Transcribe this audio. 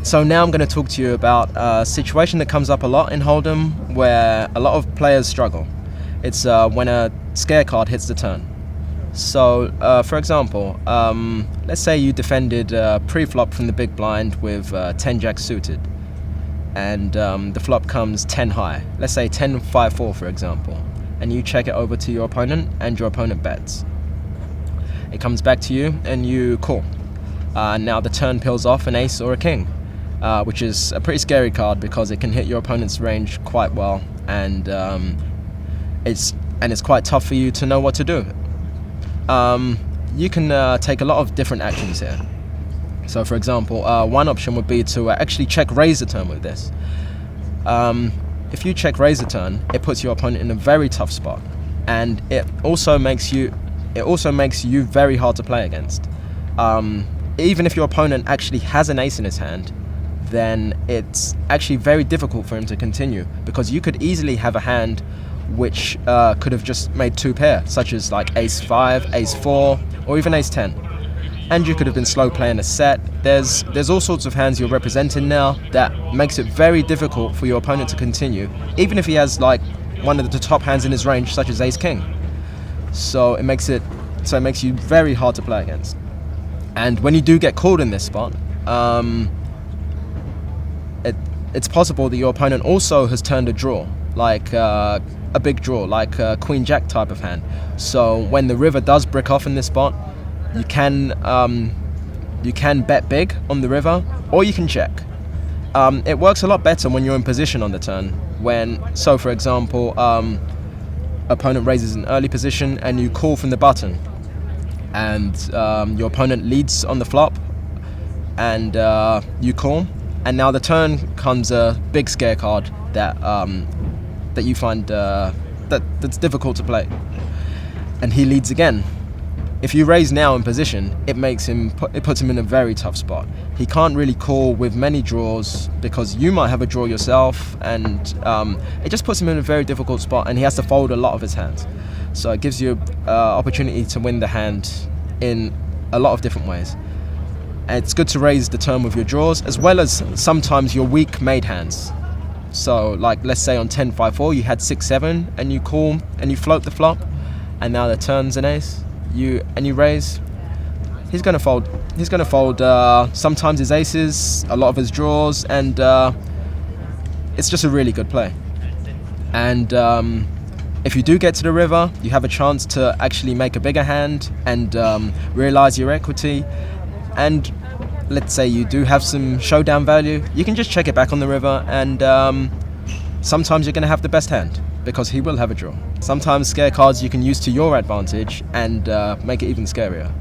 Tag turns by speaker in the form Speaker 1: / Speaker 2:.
Speaker 1: So now I'm going to talk to you about a situation that comes up a lot in Hold'em where a lot of players struggle. It's when a scare card hits the turn. So, for example, let's say you defended pre-flop from the big blind with 10 jack suited, and the flop comes 10 high. Let's say 10-5-4, for example, and you check it over to your opponent, and your opponent bets. It comes back to you, and you call. Now the turn peels off an ace or a king, which is a pretty scary card because it can hit your opponent's range quite well, and it's quite tough for you to know what to do. You can take a lot of different actions here. So, for example, one option would be to actually check raise the turn with this. If you check raise the turn, it puts your opponent in a very tough spot, and it also makes you very hard to play against. Even if your opponent actually has an ace in his hand, then it's actually very difficult for him to continue, because you could easily have a hand which could have just made two pair, such as like ace-5, ace-4, or even ace-10. And you could have been slow playing a set. There's all sorts of hands you're representing now that makes it very difficult for your opponent to continue, even if he has like one of the top hands in his range, such as ace-king. So it makes you very hard to play against. And when you do get called in this spot, it's possible that your opponent also has turned a draw, like a big draw, like a queen-jack type of hand. So when the river does brick off in this spot, you can bet big on the river, or you can check. It works a lot better when you're in position on the turn. So for example, opponent raises an early position and you call from the button, and your opponent leads on the flop, and you call, and now the turn comes a big scare card that you find that's difficult to play, and he leads again. If you raise now in position, it puts him in a very tough spot. He can't really call with many draws because you might have a draw yourself, and it just puts him in a very difficult spot, and he has to fold a lot of his hands. So it gives you opportunity to win the hand in a lot of different ways. And it's good to raise the turn with your draws, as well as sometimes your weak made hands. So like, let's say on 10-5-4 you had 6-7 and you call and you float the flop, and now the turn's an ace, you raise. He's gonna fold sometimes his aces, a lot of his draws, and it's just a really good play. And if you do get to the river, you have a chance to actually make a bigger hand and realize your equity. And let's say you do have some showdown value, you can just check it back on the river, and sometimes you're going to have the best hand because he will have a draw. Sometimes scare cards you can use to your advantage and make it even scarier.